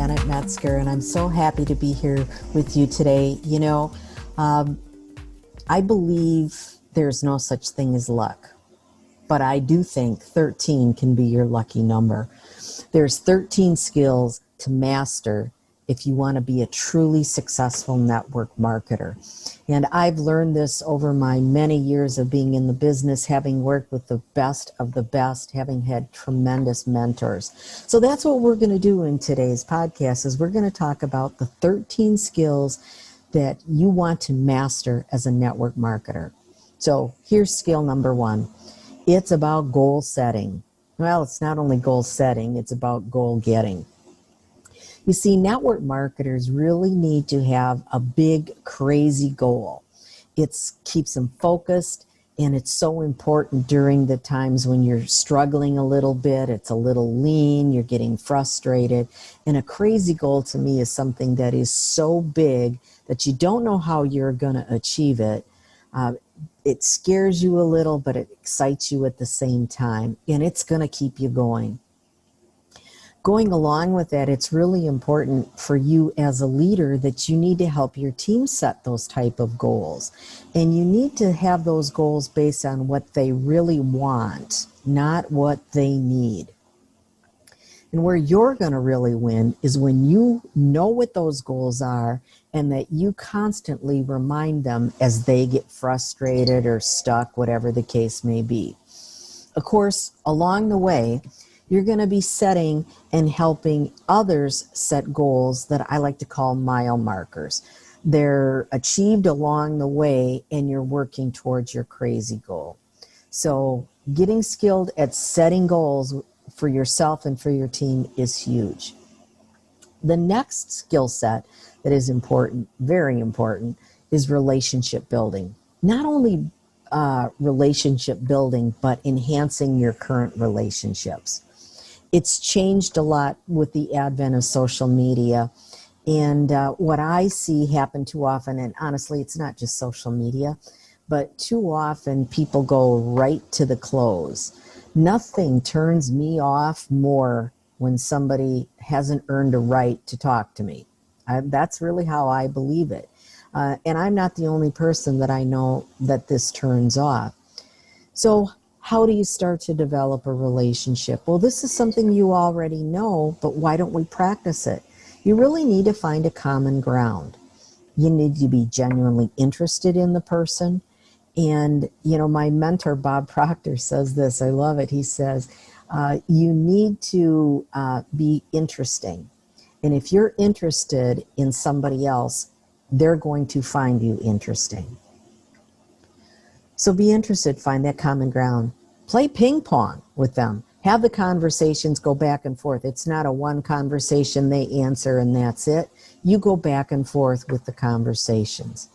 Janet Metzger, and I'm so happy to be here with you today. I believe there's no such thing as luck, but I do think 13 can be your lucky number. There's 13 skills to master if you want to be a truly successful network marketer. And I've learned this over my many years of being in the business, having worked with the best of the best, having had tremendous mentors. So that's what we're going to do in today's podcast is we're going to talk about the 13 skills that you want to master as a network marketer. So here's skill number 1. It's about goal setting. Well, it's not only goal setting, it's about goal getting. You see, network marketers really need to have a big, crazy goal. It keeps them focused, and it's so important during the times when you're struggling a little bit, it's a little lean, you're getting frustrated. And a crazy goal to me is something that is so big that you don't know how you're going to achieve it. It scares you a little, but it excites you at the same time, and it's going to keep you going. Going along with that, it's really important for you as a leader that you need to help your team set those type of goals. And you need to have those goals based on what they really want, not what they need. And where you're going to really win is when you know what those goals are and that you constantly remind them as they get frustrated or stuck, whatever the case may be. Of course, along the way, you're going to be setting and helping others set goals that I like to call mile markers. They're achieved along the way and you're working towards your crazy goal. So getting skilled at setting goals for yourself and for your team is huge. The next skill set that is important, very important, is relationship building. Not only relationship building, but enhancing your current relationships. It's changed a lot with the advent of social media. And what I see happen too often, and honestly, it's not just social media, but too often people go right to the close. Nothing turns me off more when somebody hasn't earned a right to talk to me. That's really how I believe it. And I'm not the only person that I know that this turns off. So how do you start to develop a relationship? Well, this is something you already know, but why don't we practice it? You really need to find a common ground. You need to be genuinely interested in the person. And, my mentor, Bob Proctor, says this. I love it. He says, you need to be interesting. And if you're interested in somebody else, they're going to find you interesting. So be interested, find that common ground. Play ping pong with them. Have the conversations go back and forth. It's not a one conversation they answer and that's it. You go back and forth with the conversations.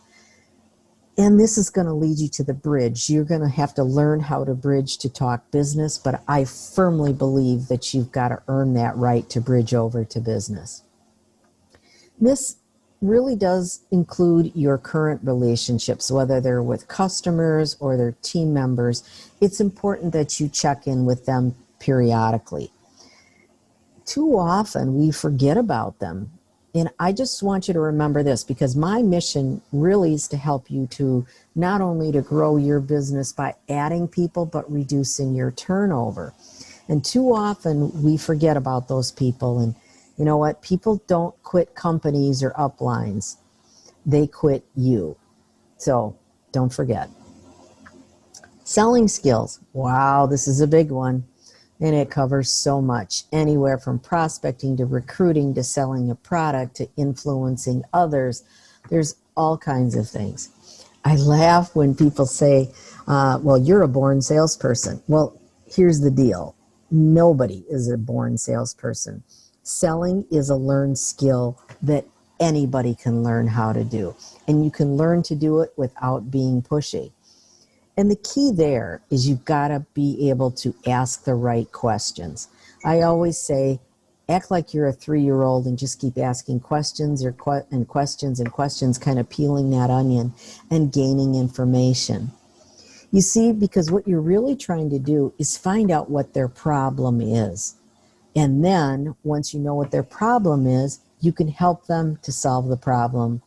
And this is going to lead you to the bridge. You're going to have to learn how to bridge to talk business, but I firmly believe that you've got to earn that right to bridge over to business. This really does include your current relationships, whether they're with customers or their team members. It's important that you check in with them periodically. Too often we forget about them. And I just want you to remember this, because my mission really is to help you to not only to grow your business by adding people, but reducing your turnover. And too often we forget about those people. And you know what? People don't quit companies or uplines. They quit you. So don't forget. Selling skills. Wow, this is a big one. And it covers so much, anywhere from prospecting to recruiting to selling a product to influencing others. There's all kinds of things. I laugh when people say, well, you're a born salesperson. Well, here's the deal. Nobody is a born salesperson. Selling is a learned skill that anybody can learn how to do. And you can learn to do it without being pushy. And the key there is you've got to be able to ask the right questions. I always say, act like you're a 3-year-old and just keep asking questions and questions, kind of peeling that onion and gaining information. You see, because what you're really trying to do is find out what their problem is. And then once you know what their problem is, you can help them to solve the problem,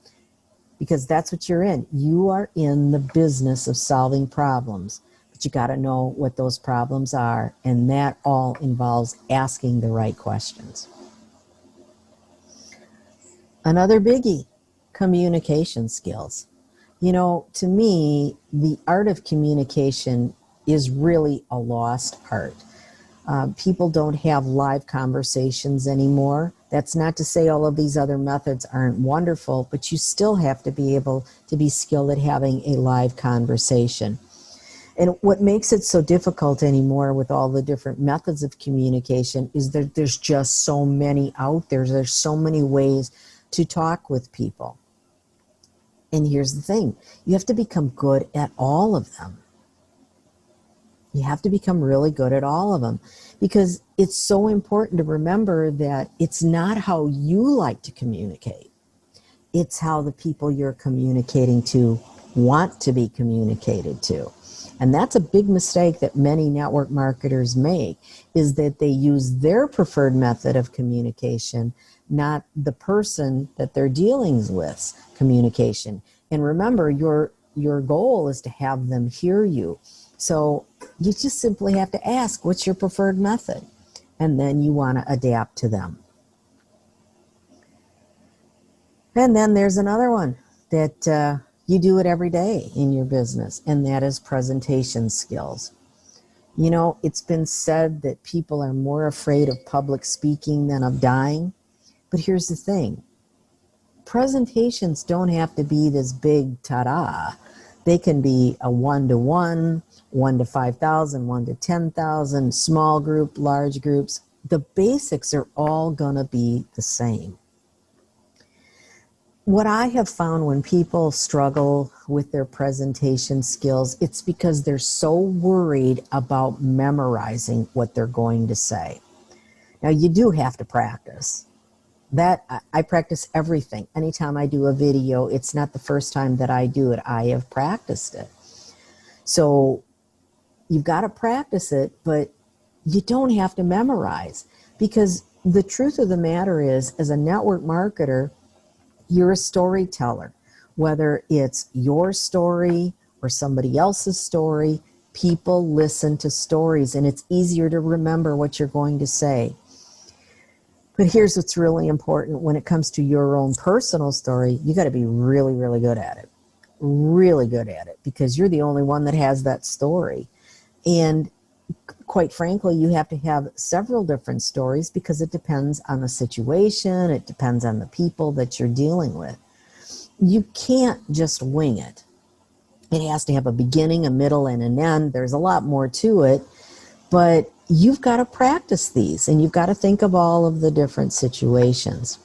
because that's what you're in. You are in the business of solving problems, but you got to know what those problems are, and that all involves asking the right questions. Another biggie, communication skills. You know, to me, the art of communication is really a lost art. People don't have live conversations anymore. That's not to say all of these other methods aren't wonderful, but you still have to be able to be skilled at having a live conversation. And what makes it so difficult anymore with all the different methods of communication is that there's just so many out there. There's so many ways to talk with people. And here's the thing, you have to become good at all of them. You have to become really good at all of them, because it's so important to remember that it's not how you like to communicate. It's how the people you're communicating to want to be communicated to. And that's a big mistake that many network marketers make, is that they use their preferred method of communication, not the person that they're dealing with communication. And remember, your goal is to have them hear you. So you just simply have to ask, what's your preferred method? And then you want to adapt to them. And then there's another one that you do it every day in your business, and that is presentation skills. You know, it's been said that people are more afraid of public speaking than of dying. But here's the thing. Presentations don't have to be this big ta-da. They can be a 1-to-1, 1 to 5,000, 1 to 10,000, small group, large groups. The basics are all going to be the same. What I have found when people struggle with their presentation skills, it's because they're so worried about memorizing what they're going to say. Now, you do have to practice. That I practice everything. Anytime I do a video, it's not the first time that I do it. I have practiced it. So you've got to practice it, but you don't have to memorize, because the truth of the matter is, as a network marketer, you're a storyteller. Whether it's your story or somebody else's story, people listen to stories, and it's easier to remember what you're going to say. But here's what's really important when it comes to your own personal story. You got to be really, really good at it. Really good at it, because you're the only one that has that story. And quite frankly, you have to have several different stories, because it depends on the situation. It depends on the people that you're dealing with. You can't just wing it. It has to have a beginning, a middle, and an end. There's a lot more to it, but you've got to practice these, and you've got to think of all of the different situations.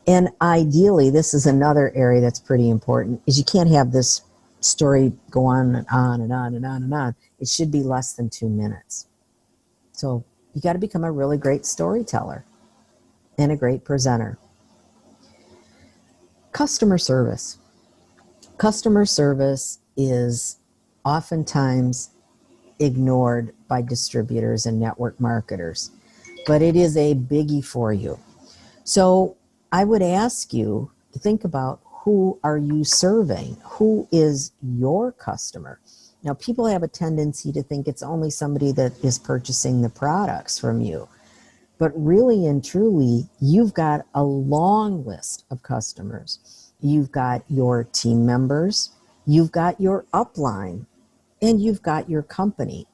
And ideally, this is another area that's pretty important, is you can't have this story go on and on and on and on and on. It should be less than 2 minutes. So you got to become a really great storyteller and a great presenter. Customer service. Customer service is oftentimes ignored by distributors and network marketers, but it is a biggie for you. So I would ask you to think about, who are you serving? Who is your customer? Now, people have a tendency to think it's only somebody that is purchasing the products from you. But really and truly, you've got a long list of customers. You've got your team members, you've got your upline, and you've got your company.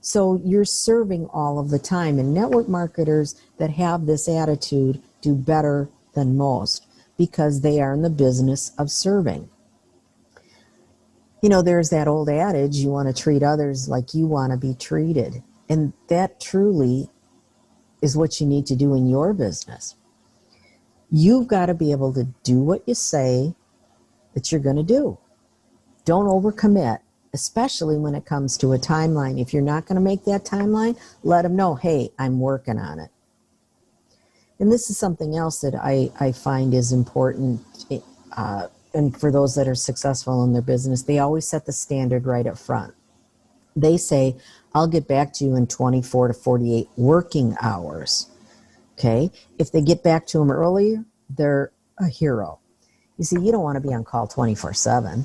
So you're serving all of the time. And network marketers that have this attitude do better than most, because they are in the business of serving. You know, there's that old adage, you want to treat others like you want to be treated. And that truly is what you need to do in your business. You've got to be able to do what you say that you're going to do. Don't overcommit, especially when it comes to a timeline. If you're not going to make that timeline, let them know, hey, I'm working on it. And this is something else that I find is important. And for those that are successful in their business, they always set the standard right up front. They say, I'll get back to you in 24 to 48 working hours. Okay? If they get back to them earlier, they're a hero. You see, you don't want to be on call 24/7.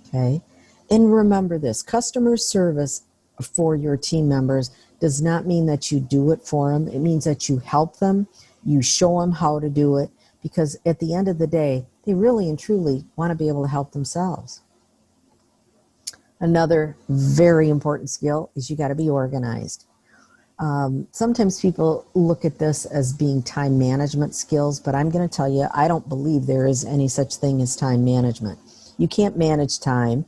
Okay? And remember this, customer service for your team members does not mean that you do it for them. It means that you help them, you show them how to do it, because at the end of the day, they really and truly want to be able to help themselves. Another very important skill is you got to be organized. Sometimes people look at this as being time management skills, but I'm going to tell you, I don't believe there is any such thing as time management. You can't manage time.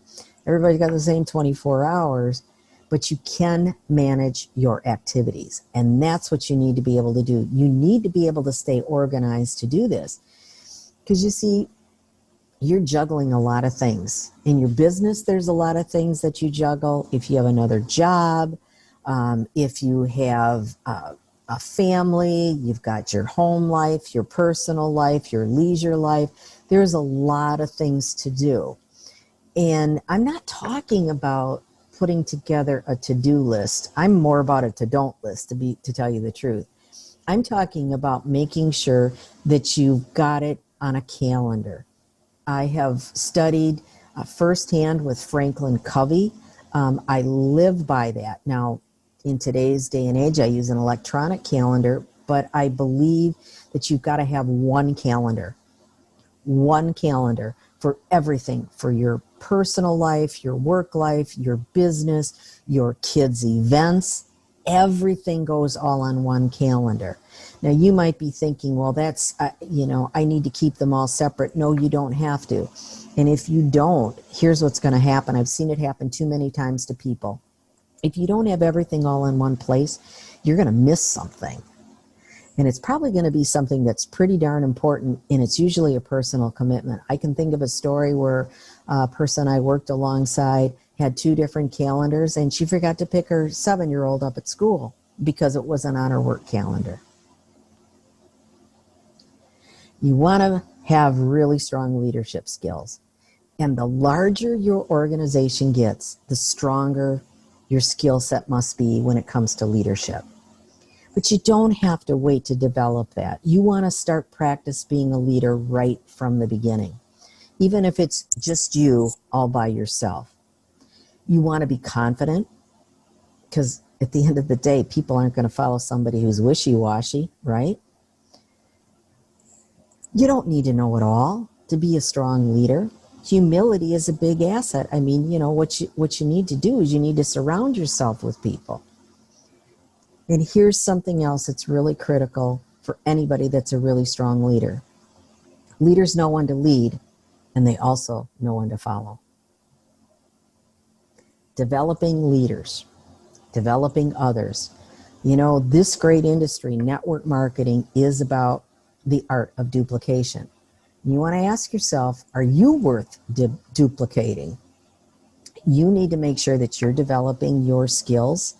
Everybody's got the same 24 hours, but you can manage your activities. And that's what you need to be able to do. You need to be able to stay organized to do this. Because you see, you're juggling a lot of things. In your business, there's a lot of things that you juggle. If you have another job, if you have a family, you've got your home life, your personal life, your leisure life. There's a lot of things to do. And I'm not talking about putting together a to-do list. I'm more about a to-don't list, to tell you the truth. I'm talking about making sure that you've got it on a calendar. I have studied firsthand with Franklin Covey. I live by that. Now, in today's day and age, I use an electronic calendar, but I believe that you've got to have one calendar for everything, for your personal life, your work life, your business, your kids' events. Everything goes all on one calendar. Now, you might be thinking, well, that's, I need to keep them all separate. No, you don't have to. And if you don't, here's what's going to happen. I've seen it happen too many times to people. If you don't have everything all in one place, you're going to miss something. And it's probably going to be something that's pretty darn important, and it's usually a personal commitment. I can think of a story where a person I worked alongside had 2 different calendars, and she forgot to pick her 7-year-old up at school because it wasn't on her work calendar. You want to have really strong leadership skills. And the larger your organization gets, the stronger your skill set must be when it comes to leadership. But you don't have to wait to develop that. You want to start practice being a leader right from the beginning, even if it's just you all by yourself. You want to be confident, because at the end of the day, people aren't going to follow somebody who's wishy-washy, right? You don't need to know it all to be a strong leader. Humility is a big asset. I mean, what you need to do is you need to surround yourself with people. And here's something else that's really critical for anybody that's a really strong leader. Leaders know when to lead, and they also know when to follow. Developing leaders, developing others. This great industry, network marketing, is about the art of duplication. You want to ask yourself, are you worth duplicating? You need to make sure that you're developing your skills.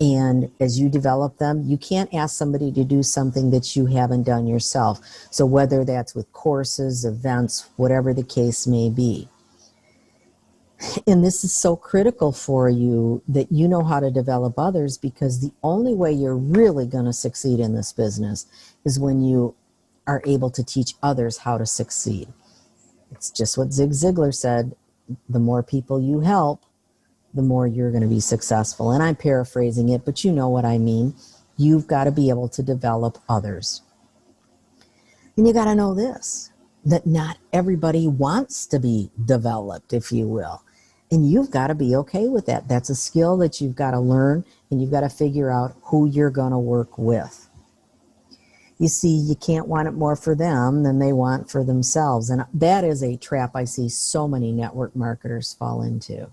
And as you develop them, you can't ask somebody to do something that you haven't done yourself. So whether that's with courses, events, whatever the case may be. And this is so critical for you that you know how to develop others, because the only way you're really going to succeed in this business is when you are able to teach others how to succeed. It's just what Zig Ziglar said, the more people you help, the more you're going to be successful. And I'm paraphrasing it, but you know what I mean. You've got to be able to develop others. And you got to know this, that not everybody wants to be developed, if you will. And you've got to be okay with that. That's a skill that you've got to learn, and you've got to figure out who you're going to work with. You see, you can't want it more for them than they want for themselves. And that is a trap I see so many network marketers fall into.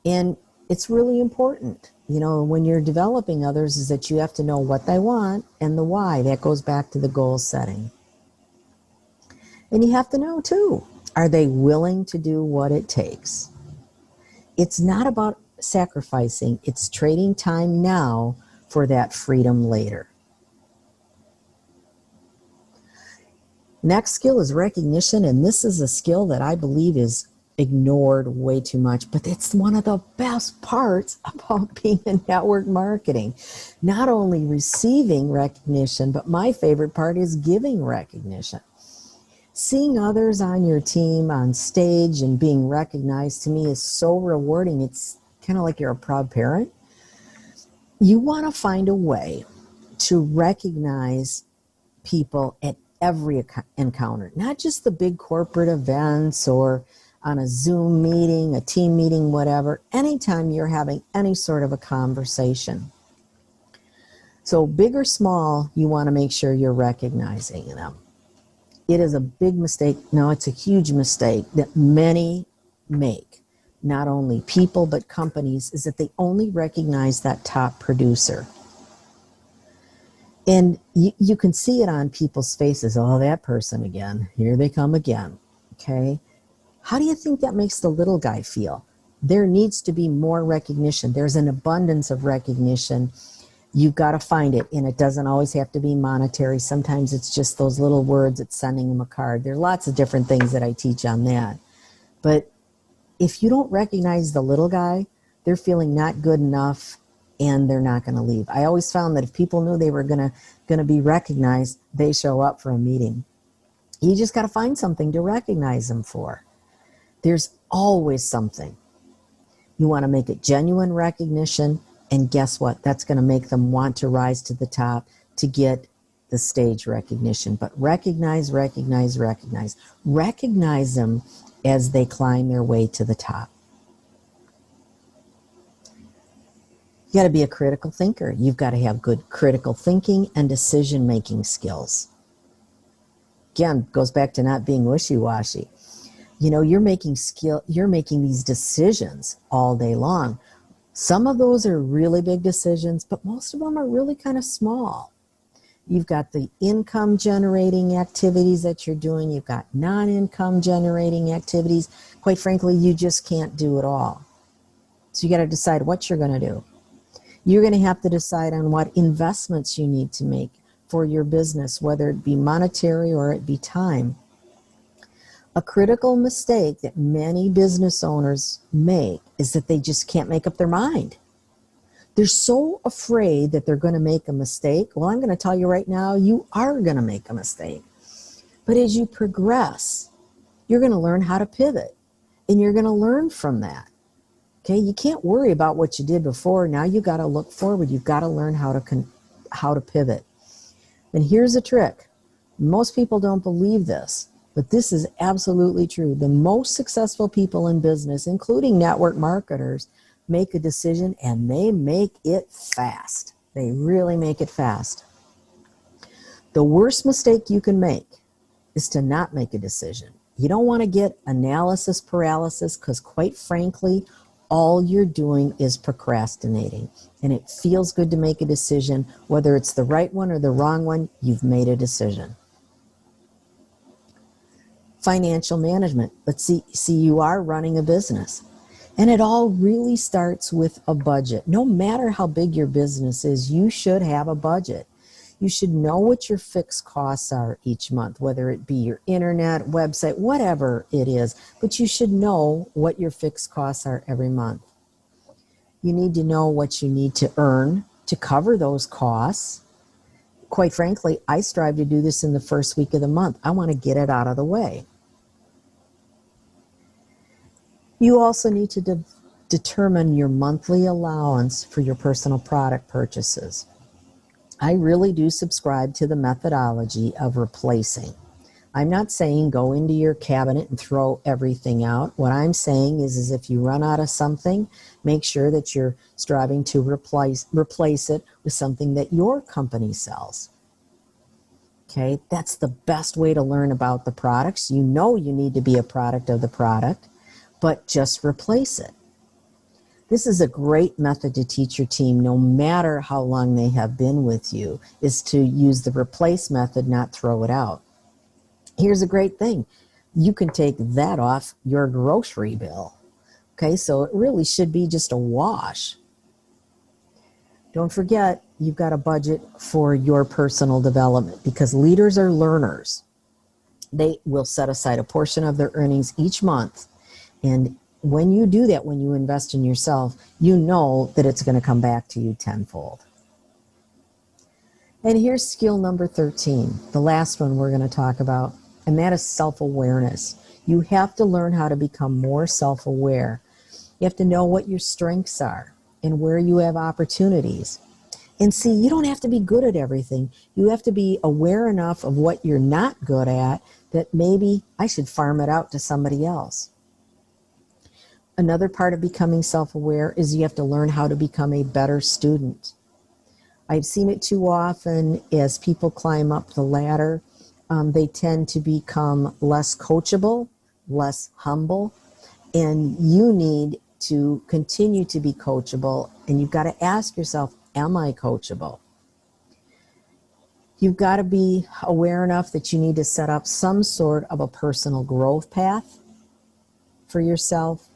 And it's really important, when you're developing others, is that you have to know what they want and the why. That goes back to the goal setting. And you have to know, too, are they willing to do what it takes? It's not about sacrificing. It's trading time now for that freedom later. Next skill is recognition, and this is a skill that I believe is ignored way too much, but it's one of the best parts about being in network marketing. Not only receiving recognition, but my favorite part is giving recognition. Seeing others on your team on stage and being recognized, to me, is so rewarding. It's kind of like you're a proud parent. You want to find a way to recognize people at every encounter, not just the big corporate events or on a Zoom meeting, a team meeting, whatever, anytime you're having any sort of a conversation. So big or small, you want to make sure you're recognizing them. It is a big mistake. No, it's a huge mistake that many make, not only people but companies, is that they only recognize that top producer. And you can see it on people's faces. Oh, that person again. Here they come again. Okay? How do you think that makes the little guy feel? There needs to be more recognition. There's an abundance of recognition. You've got to find it, and it doesn't always have to be monetary. Sometimes it's just those little words. It's sending them a card. There are lots of different things that I teach on that. But if you don't recognize the little guy, they're feeling not good enough, and they're not going to leave. I always found that if people knew they were going to be recognized, they show up for a meeting. You just got to find something to recognize them for. There's always something. You want to make it genuine recognition, and guess what? That's going to make them want to rise to the top to get the stage recognition. But recognize. Recognize them as they climb their way to the top. You got to be a critical thinker. You've got to have good critical thinking and decision-making skills. Again, goes back to not being wishy-washy. You know, you're making these decisions all day long. Some of those are really big decisions, but most of them are really kind of small. You've got the income generating activities that you're doing. You've got non-income generating activities. Quite frankly, you just can't do it all. So you got to decide what you're going to do. You're going to have to decide on what investments you need to make for your business, whether it be monetary or it be time. A critical mistake that many business owners make is that they just can't make up their mind. They're so afraid that they're going to make a mistake. Well, I'm going to tell you right now, you are going to make a mistake. But as you progress, you're going to learn how to pivot, and you're going to learn from that. Okay, you can't worry about what you did before. Now you got to look forward. You've got to learn how to pivot. And here's a trick. Most people don't believe this, but this is absolutely true. The most successful people in business, including network marketers, make a decision, and they make it fast. They really make it fast. The worst mistake you can make is to not make a decision. You don't want to get analysis paralysis, because quite frankly, all you're doing is procrastinating. And it feels good to make a decision. Whether it's the right one or the wrong one, you've made a decision. Financial management. Let's see, you are running a business. And it all really starts with a budget. No matter how big your business is, you should have a budget. You should know what your fixed costs are each month, whether it be your internet, website, whatever it is. But you should know what your fixed costs are every month. You need to know what you need to earn to cover those costs. Quite frankly, I strive to do this in the first week of the month. I want to get it out of the way. You also need to determine your monthly allowance for your personal product purchases. I really do subscribe to the methodology of replacing. I'm not saying go into your cabinet and throw everything out. What I'm saying is if you run out of something, make sure that you're striving to replace it with something that your company sells. Okay, that's the best way to learn about the products. You know you need to be a product of the product, but just replace it. This is a great method to teach your team, no matter how long they have been with you, is to use the replace method, not throw it out. Here's a great thing. You can take that off your grocery bill. Okay, so it really should be just a wash. Don't forget, you've got a budget for your personal development, because leaders are learners. They will set aside a portion of their earnings each month, And when you do that, when you invest in yourself, you know that it's going to come back to you tenfold. And here's skill number 13, the last one we're going to talk about, and that is self-awareness. You have to learn how to become more self-aware. You have to know what your strengths are and where you have opportunities. And see, you don't have to be good at everything. You have to be aware enough of what you're not good at that maybe I should farm it out to somebody else. Another part of becoming self-aware is you have to learn how to become a better student. I've seen it too often as people climb up the ladder, they tend to become less coachable, less humble, and you need to continue to be coachable, and you've got to ask yourself, am I coachable? You've got to be aware enough that you need to set up some sort of a personal growth path for yourself,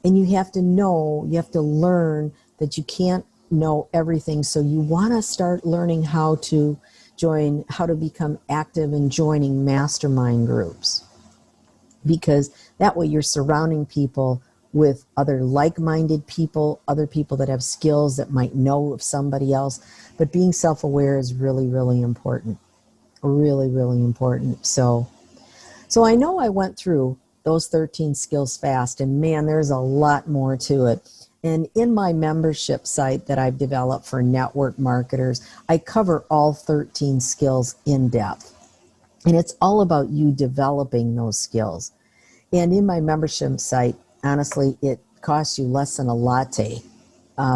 and you have to know, you have to learn that you can't know everything, so you want to start learning how to become active in joining mastermind groups, because that way you're surrounding people with other like-minded people, other people that have skills that might know of somebody else. But being self-aware is really, really important. Really, really important. So I know I went through those 13 skills fast, and man, there's a lot more to it. And in my membership site that I've developed for network marketers, I cover all 13 skills in depth. And it's all about you developing those skills. And in my membership site, honestly, it costs you less than a latte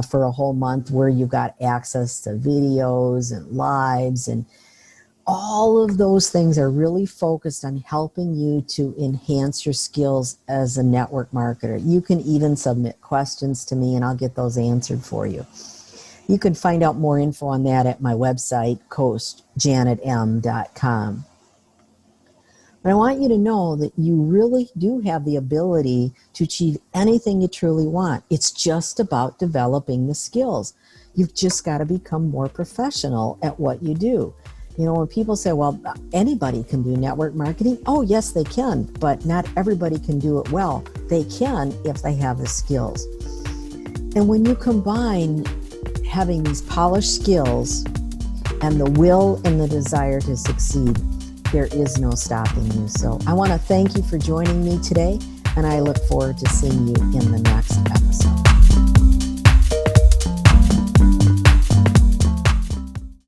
for a whole month, where you've got access to videos and lives, and all of those things are really focused on helping you to enhance your skills as a network marketer. You can even submit questions to me and I'll get those answered for you. You can find out more info on that at my website, coachjanetm.com. But I want you to know that you really do have the ability to achieve anything you truly want. It's just about developing the skills. You've just got to become more professional at what you do. You know, when people say, well, anybody can do network marketing. Oh, yes, they can, but not everybody can do it well. They can if they have the skills. And when you combine having these polished skills and the will and the desire to succeed, there is no stopping you. So I want to thank you for joining me today, and I look forward to seeing you in the next episode.